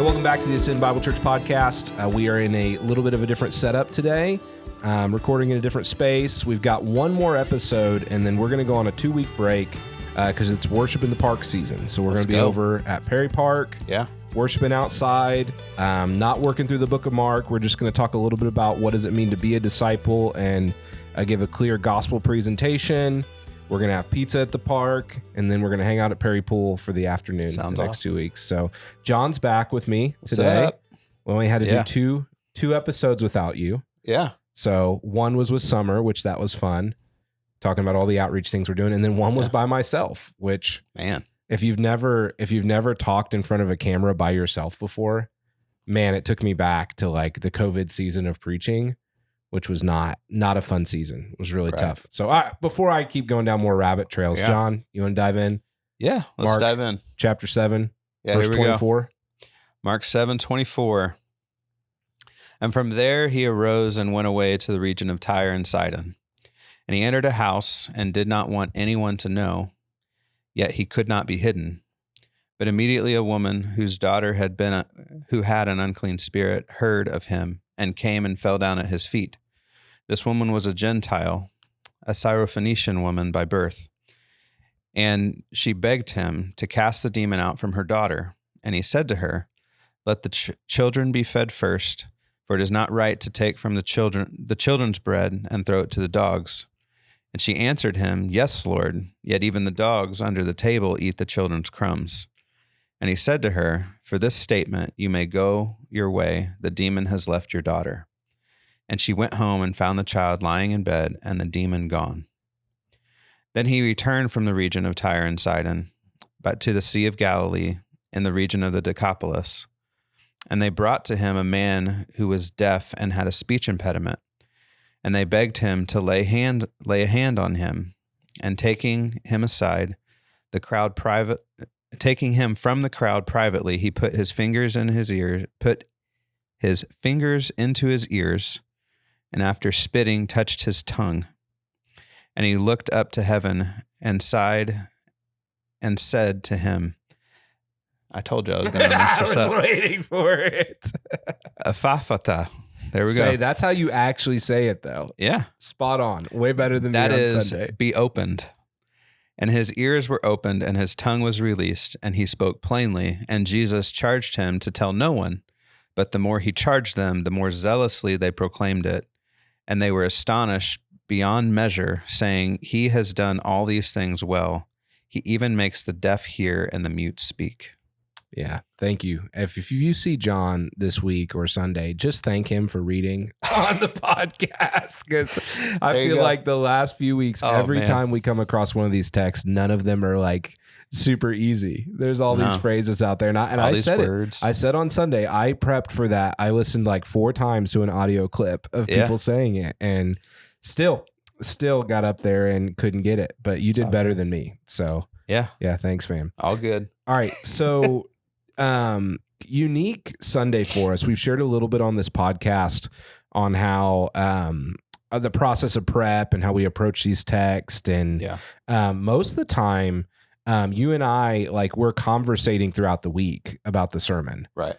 Hey, welcome back to the Ascend Church podcast. We are in a little bit of a different setup today, recording in a different space. We've got one more episode, and then we're going to go on a 2-week break because it's worship in the park season. So we're going to be over at Perry Park, worshiping outside, not working through the book of Mark. We're just going to talk a little bit about what does it mean to be a disciple and give a clear gospel presentation. We're going to have pizza at the park, and then we're going to hang out at Perry Pool for the afternoon the next 2 weeks. So John's back with me today. What's up? We only had to do two episodes without you. Yeah. So one was with Summer, which that was fun, talking about all the outreach things we're doing. And then one was by myself, which, man, if you've never talked in front of a camera by yourself before, man, it took me back to like the COVID season of preaching, which was not a fun season. It was really tough. So before I keep going down more rabbit trails, John, you want to dive in? Yeah, let's dive in. Chapter 7, verse 24. Go. Mark 7:24. And from there he arose and went away to the region of Tyre and Sidon. And he entered a house and did not want anyone to know, yet he could not be hidden. But immediately a woman whose daughter who had an unclean spirit heard of him and came and fell down at his feet. This woman was a Gentile, a Syrophoenician woman by birth. And she begged him to cast the demon out from her daughter. And he said to her, let the children be fed first, for it is not right to take from the children's bread and throw it to the dogs. And she answered him, yes, Lord, yet even the dogs under the table eat the children's crumbs. And he said to her, for this statement you may go your way, the demon has left your daughter. And she went home and found the child lying in bed and the demon gone. Then he returned from the region of Tyre and Sidon, but to the Sea of Galilee in the region of the Decapolis. And they brought to him a man who was deaf and had a speech impediment. And they begged him to lay a hand on him. And taking him from the crowd privately, he put his fingers into his ears, and after spitting, touched his tongue. And he looked up to heaven and sighed and said to him, I told you I was going to mess this up. I was waiting for it. Ephphatha. There we go. That's how you actually say it, though. Yeah. Spot on. Way better than that the is Sunday. Be opened. And his ears were opened, and his tongue was released, and he spoke plainly. And Jesus charged him to tell no one. But the more he charged them, the more zealously they proclaimed it. And they were astonished beyond measure, saying, he has done all these things well. He even makes the deaf hear and the mute speak. Yeah, thank you. If you see John this week or Sunday, just thank him for reading on the podcast, because I feel like the last few weeks, every time we come across one of these texts, none of them are like super easy. There's all these phrases out there, and I said words. I said on Sunday, I prepped for that. I listened like 4 times to an audio clip of people saying it, and still got up there and couldn't get it. But you did better than me, so yeah, thanks, fam. All good. All right, so. Unique Sunday for us. We've shared a little bit on this podcast on how the process of prep and how we approach these texts. And most of the time, you and I, like, we're conversating throughout the week about the sermon. Right.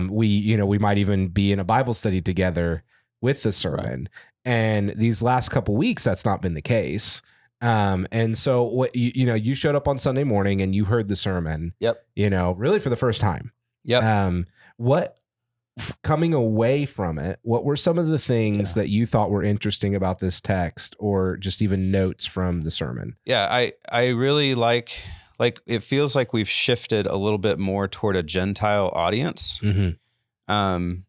We might even be in a Bible study together with the sermon. Right. And these last couple weeks, that's not been the case. And so what you showed up on Sunday morning and you heard the sermon. Yep. Really for the first time. Yep. Coming away from it, what were some of the things that you thought were interesting about this text, or just even notes from the sermon? Yeah, I really like it feels like we've shifted a little bit more toward a Gentile audience. Mm-hmm.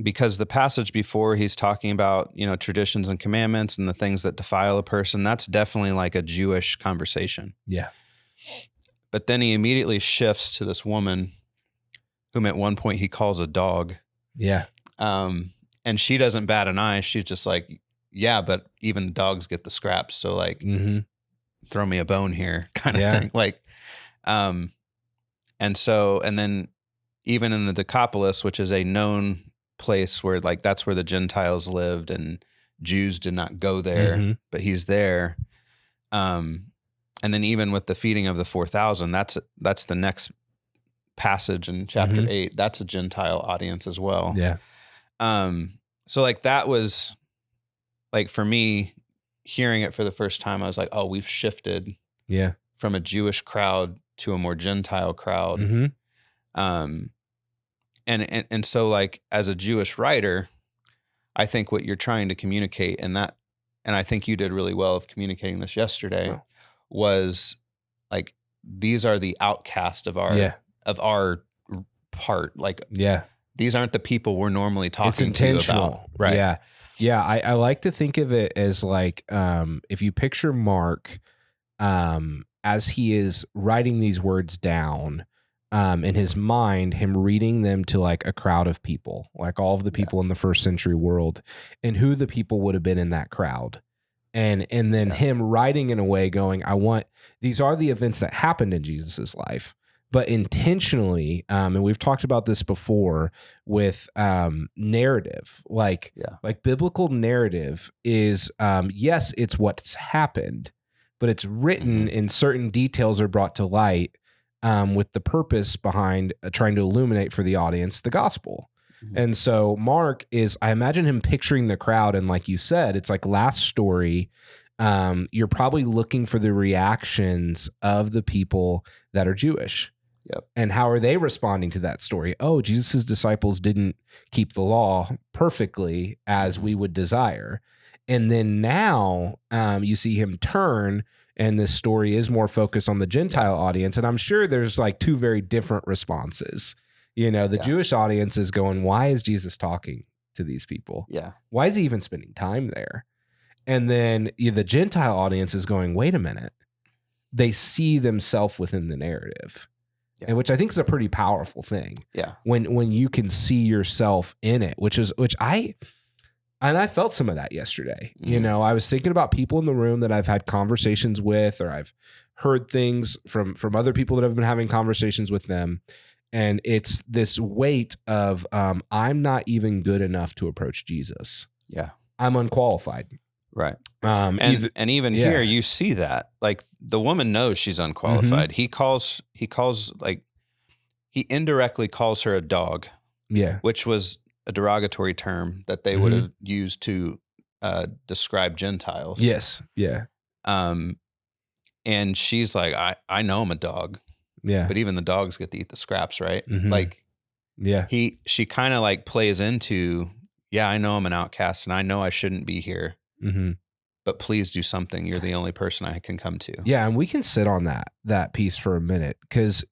Because the passage before, he's talking about, traditions and commandments and the things that defile a person. That's definitely like a Jewish conversation. Yeah. But then he immediately shifts to this woman whom at one point he calls a dog. Yeah. And she doesn't bat an eye. She's just like, yeah, but even the dogs get the scraps. So like, throw me a bone here kind of thing. Like, and then even in the Decapolis, which is a known place where like that's where the Gentiles lived and Jews did not go there, but he's there. And then even with the feeding of the 4,000, that's the next passage in chapter 8, that's a Gentile audience as well. Yeah. So like that was like for me hearing it for the first time, I was like, oh, we've shifted from a Jewish crowd to a more Gentile crowd. And so like as a Jewish writer, I think what you're trying to communicate and I think you did really well of communicating this yesterday was like, these are the outcast of our part. Like, these aren't the people we're normally talking it's intentional. to about. Right. Yeah. Yeah. I like to think of it as like, if you picture Mark, as he is writing these words down, in his mind, him reading them to like a crowd of people, like all of the people in the first century world, and who the people would have been in that crowd. And then him writing in a way going, these are the events that happened in Jesus's life, but intentionally, and we've talked about this before with narrative, like biblical narrative is, yes, it's what's happened, but it's written and certain details are brought to light with the purpose behind trying to illuminate for the audience the gospel. And so Mark I imagine him picturing the crowd. And like you said, it's like last story. You're probably looking for the reactions of the people that are Jewish. And how are they responding to that story? Oh, Jesus's disciples didn't keep the law perfectly as we would desire. And then now you see him turn, and this story is more focused on the Gentile audience. And I'm sure there's like two very different responses. The Jewish audience is going, why is Jesus talking to these people? Why is he even spending time there? And then the Gentile audience is going, wait a minute. They see themselves within the narrative, and which I think is a pretty powerful thing. When you can see yourself in it, which I felt some of that yesterday. I was thinking about people in the room that I've had conversations with, or I've heard things from other people that have been having conversations with them. And it's this weight of, I'm not even good enough to approach Jesus. I'm unqualified. Right. Even here you see that, like the woman knows she's unqualified. He indirectly calls her a dog. Which was a derogatory term that they would have used to describe Gentiles. And she's like, I know I'm a dog. But even the dogs get to eat the scraps, right? Like, she kind of like plays into, I know I'm an outcast and I know I shouldn't be here, but please do something. You're the only person I can come to. Yeah. And we can sit on that piece for a minute. Cause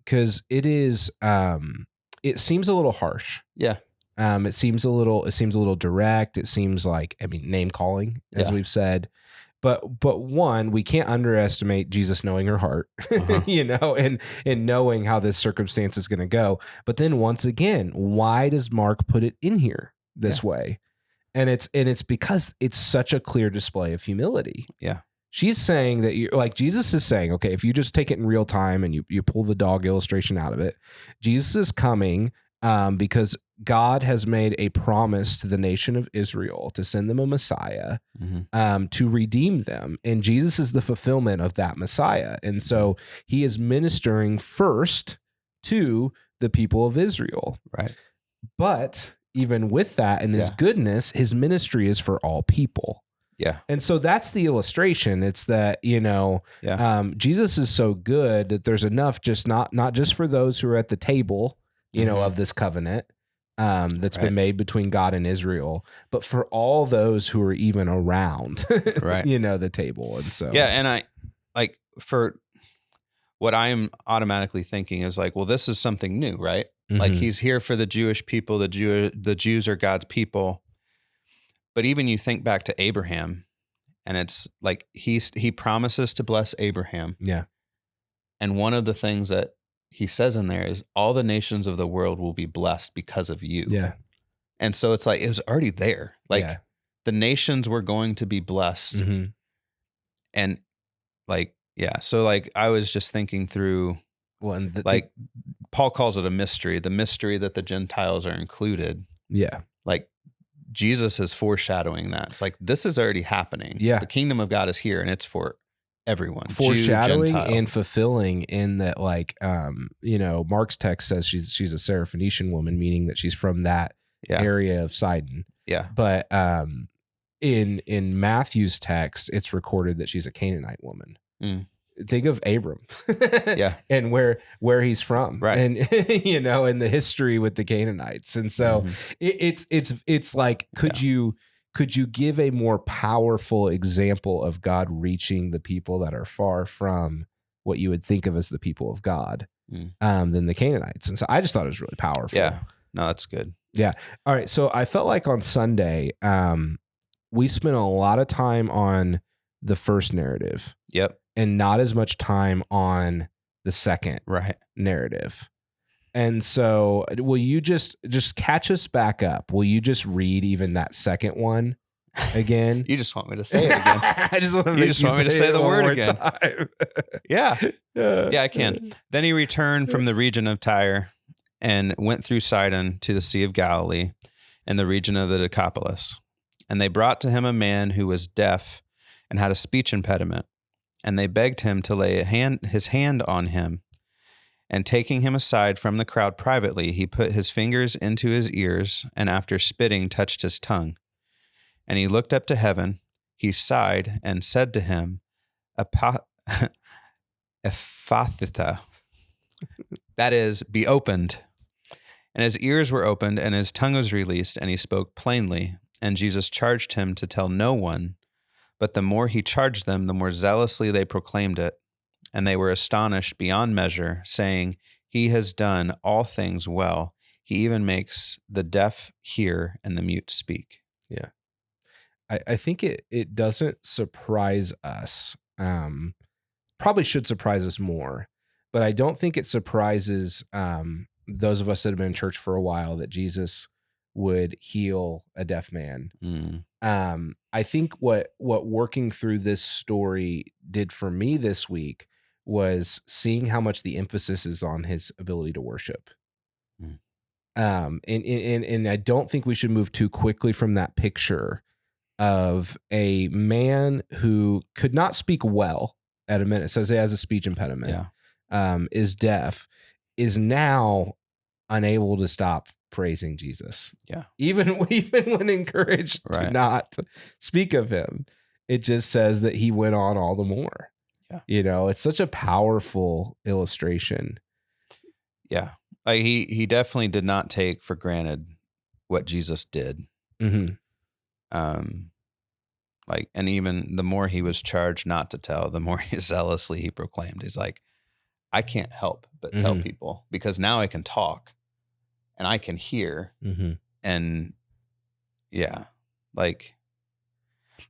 it is, it seems a little harsh. It seems a little direct. It seems like, name calling, as we've said. But one, we can't underestimate Jesus knowing her heart, and knowing how this circumstance is going to go. But then once again, why does Mark put it in here this way? And it's because it's such a clear display of humility. She's saying that Jesus is saying, okay, if you just take it in real time and you pull the dog illustration out of it, Jesus is coming because God has made a promise to the nation of Israel to send them a Messiah to redeem them. And Jesus is the fulfillment of that Messiah. And so he is ministering first to the people of Israel. Right. But even with that and his goodness, his ministry is for all people. And so that's the illustration. It's that, Jesus is so good that there's enough, just not just for those who are at the table, of this covenant that's been made between God and Israel, but for all those who are even around, the table. And so, and I like, for what I'm automatically thinking is like, well, this is something new, right? Like he's here for the Jewish people. The Jews are God's people. But even you think back to Abraham, and it's like he promises to bless Abraham. And one of the things that he says in there is all the nations of the world will be blessed because of you. And so it's like, it was already there. Like the nations were going to be blessed. And like, so like, I was just thinking through, Paul calls it a mystery, the mystery that the Gentiles are included. Like Jesus is foreshadowing that. It's like, this is already happening. The kingdom of God is here and it's for everyone, Jew, foreshadowing Gentile. and fulfilling in that, like, Mark's text says she's a Syrophoenician woman, meaning that she's from that area of Sidon. Yeah. But in Matthew's text, it's recorded that she's a Canaanite woman. Mm. Think of Abram, and where he's from, right? And and the history with the Canaanites, and so it's like, could you give a more powerful example of God reaching the people that are far from what you would think of as the people of God than the Canaanites? And so I just thought it was really powerful. Yeah, no, that's good. Yeah. All right. So I felt like on Sunday, we spent a lot of time on the first narrative. Yep. And not as much time on the second narrative. And so will you just catch us back up? Will you just read even that second one again? You just want me to say it again. I just want to you just want me to say the word again. Yeah, I can. Then he returned from the region of Tyre and went through Sidon to the Sea of Galilee and the region of the Decapolis. And they brought to him a man who was deaf and had a speech impediment. And they begged him to lay his hand on him. And taking him aside from the crowd privately, he put his fingers into his ears, and after spitting, touched his tongue. And he looked up to heaven, he sighed, and said to him, Ephathita, that is, be opened. And his ears were opened, and his tongue was released, and he spoke plainly. And Jesus charged him to tell no one. But the more he charged them, the more zealously they proclaimed it. And they were astonished beyond measure, saying, He has done all things well. He even makes the deaf hear and the mute speak. Yeah. I think it doesn't surprise us. Probably should surprise us more. But I don't think it surprises those of us that have been in church for a while that Jesus would heal a deaf man. I think what working through this story did for me this week was seeing how much the emphasis is on his ability to worship. And I don't think we should move too quickly from that picture of a man who could not speak well at a minute. It says he has a speech impediment, is deaf, is now unable to stop praising Jesus. Yeah. Even when encouraged to not speak of him, it just says that he went on all the more. Yeah. It's such a powerful illustration. Yeah. Like he definitely did not take for granted what Jesus did. Mm-hmm. And even the more he was charged not to tell, the more zealously he proclaimed. He's like, I can't help but tell people, because now I can talk and I can hear. And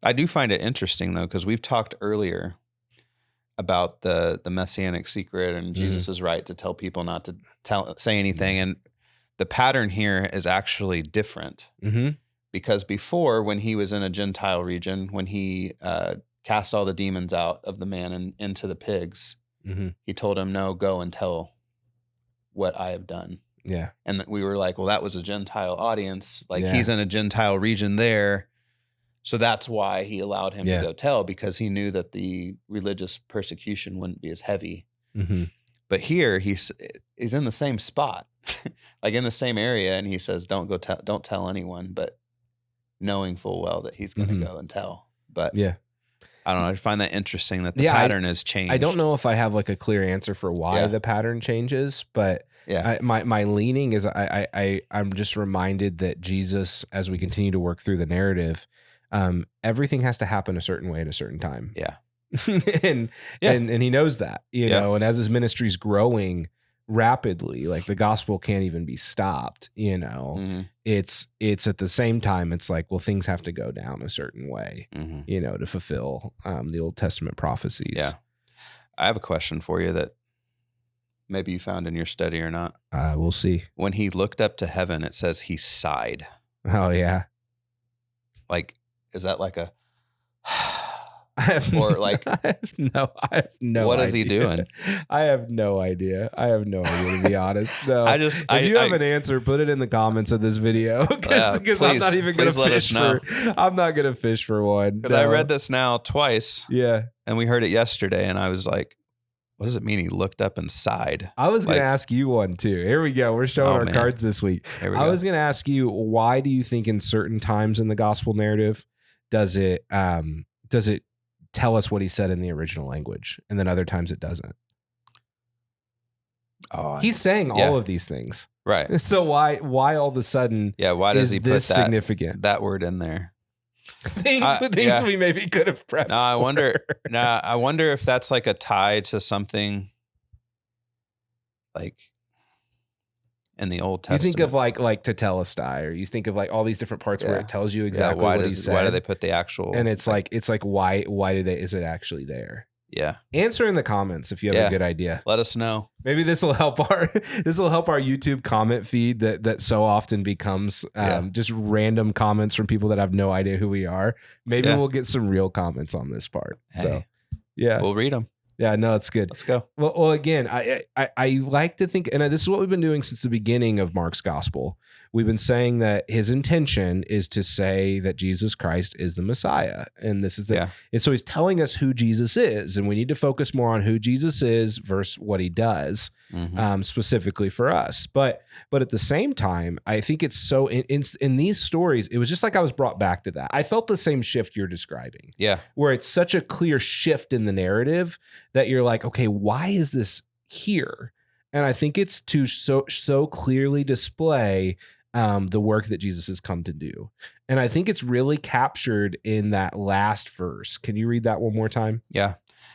I do find it interesting though, because we've talked earlier about the messianic secret and Jesus' right to tell people not to say anything. And the pattern here is actually different. Because before, when he was in a Gentile region, when he cast all the demons out of the man and into the pigs, he told him, no, go and tell what I have done. Yeah. And we were like, well, that was a Gentile audience. He's in a Gentile region there. So that's why he allowed him to go tell, because he knew that the religious persecution wouldn't be as heavy. But here he's in the same spot, like in the same area. And he says, don't tell anyone, but knowing full well that he's going to go and tell. But I don't know. I find that interesting that the pattern has changed. I don't know if I have like a clear answer for why the pattern changes, but my leaning is I'm just reminded that Jesus, as we continue to work through the narrative, everything has to happen a certain way at a certain time. Yeah. and he knows that, know, and as his ministry's growing rapidly, like the gospel can't even be stopped, it's at the same time, it's like, well, things have to go down a certain way, to fulfill the Old Testament prophecies. Yeah. I have a question for you that maybe you found in your study or not. We'll see. When he looked up to heaven, it says he sighed. Oh yeah. Like, is that like a I have Or like, I have no what idea. is he doing? I have no idea. To be honest. No. If you have an answer, put it in the comments of this video because I'm not even going to fish for. I'm not going to fish for one. Because I read this now twice. Yeah. And we heard it yesterday, and I was like, what does it mean? He looked up and sighed. I was going to ask you one too. Here we go. We're showing our cards this week. I was going to ask you, why do you think in certain times in the gospel narrative does it tell us what he said in the original language, and then other times it doesn't? He's saying all of these things, right? So why all of a sudden? Yeah, why does he put significant that word in there? things we maybe could have prepped. I wonder if that's like a tie to something like in the Old Testament. You think of like Tetelestai, or you think of like all these different parts where it tells you exactly what he said. Why do they put the actual? And it's like why is it actually there? Yeah. Answer in the comments if you have a good idea. Let us know. Maybe this will help our YouTube comment feed that so often becomes just random comments from people that have no idea who we are. Maybe we'll get some real comments on this part. Hey, so yeah, we'll read them. Yeah, no, it's good. Let's go. Well, again, I like to think, and this is what we've been doing since the beginning of Mark's gospel. We've been saying that his intention is to say that Jesus Christ is the Messiah. And this is and so he's telling us who Jesus is. And we need to focus more on who Jesus is versus what he does, specifically for us. But at the same time, I think it's so in these stories, it was just like I was brought back to that. I felt the same shift you're describing. Yeah. Where it's such a clear shift in the narrative that you're like, okay, why is this here? And I think it's to so clearly display the work that Jesus has come to do. And I think it's really captured in that last verse. Can you read that one more time? Yeah.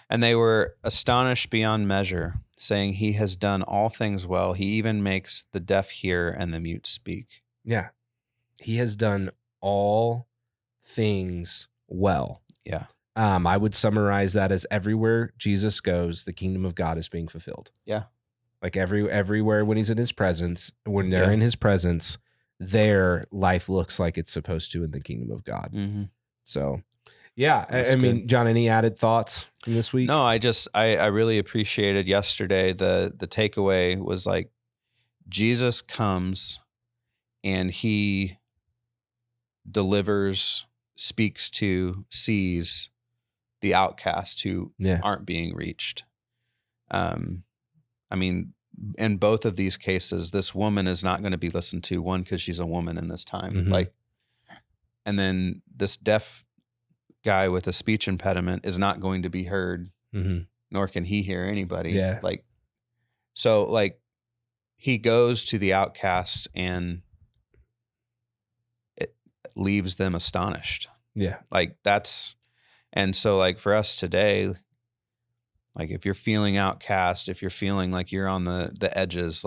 And they were astonished beyond measure, saying, he has done all things well. He even makes the deaf hear and the mute speak. Yeah. He has done all things well. Yeah. I would summarize that as everywhere Jesus goes, the kingdom of God is being fulfilled. Yeah. Like everywhere when he's in his presence, when they're in his presence, their life looks like it's supposed to in the kingdom of God. Mm-hmm. So, yeah. I mean, John, any added thoughts from this week? No, I really appreciated yesterday. The takeaway was like, Jesus comes and he delivers, speaks to, sees the outcast who aren't being reached. I mean, in both of these cases, this woman is not going to be listened to, one, because she's a woman in this time. Mm-hmm. And then this deaf guy with a speech impediment is not going to be heard, nor can he hear anybody. Yeah. So he goes to the outcast and it leaves them astonished. Yeah. And so for us today, if you're feeling outcast, if you're feeling like you're on the edges,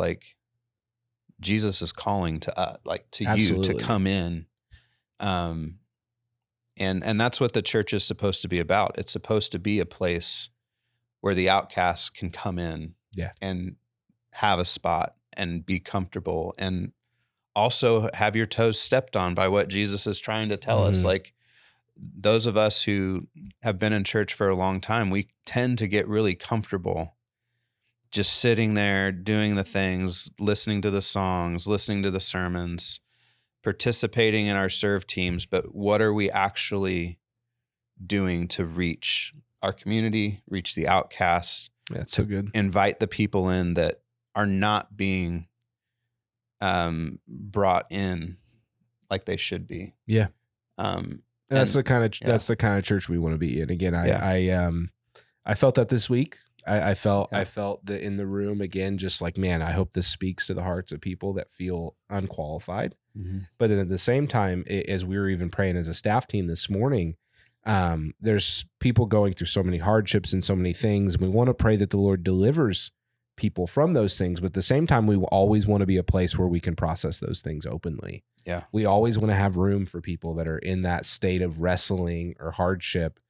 Jesus is calling to you to come in. And that's what the church is supposed to be about. It's supposed to be a place where the outcasts can come in and have a spot and be comfortable and also have your toes stepped on by what Jesus is trying to tell us. Those of us who have been in church for a long time, we tend to get really comfortable just sitting there, doing the things, listening to the songs, listening to the sermons, participating in our serve teams. But what are we actually doing to reach our community, reach the outcasts? That's so good. Invite the people in that are not being brought in like they should be. Yeah. That's the kind of church we want to be in. Again, I felt that this week. I felt that in the room again, just like, man, I hope this speaks to the hearts of people that feel unqualified. Mm-hmm. But then at the same time, as we were even praying as a staff team this morning, there's people going through so many hardships and so many things. And we want to pray that the Lord delivers people from those things. But at the same time, we always want to be a place where we can process those things openly. Yeah. We always want to have room for people that are in that state of wrestling or hardship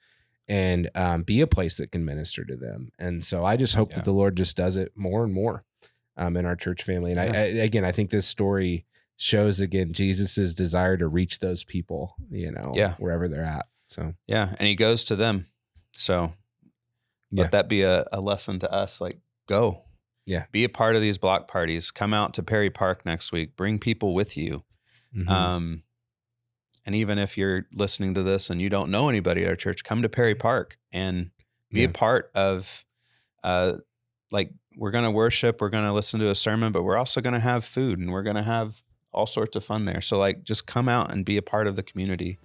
and be a place that can minister to them. And so I just hope that the Lord just does it more and more in our church family. And I think this story shows again, Jesus's desire to reach those people, wherever they're at. So, and he goes to them. So Yeah. let that be a lesson to us. Like, go. Yeah. Be a part of these block parties. Come out to Perry Park next week. Bring people with you. Mhm. And even if you're listening to this and you don't know anybody at our church, come to Perry Park and be Yeah. a part of, like, we're going to worship, we're going to listen to a sermon, but we're also going to have food and we're going to have all sorts of fun there. So like, just come out and be a part of the community.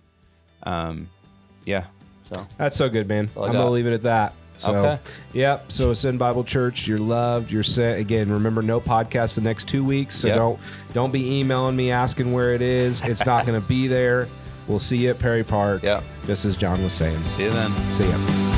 Yeah. So That's so good, man. all I I'm going to got. leave it at that. So, Okay. Yep. So Ascend Bible Church, you're loved, you're sent. Again, remember, no podcast the next 2 weeks. So Yep. don't be emailing me asking where it is. It's not going to be there. We'll see you at Perry Park. Yep. Just as John was saying. See you then. See ya.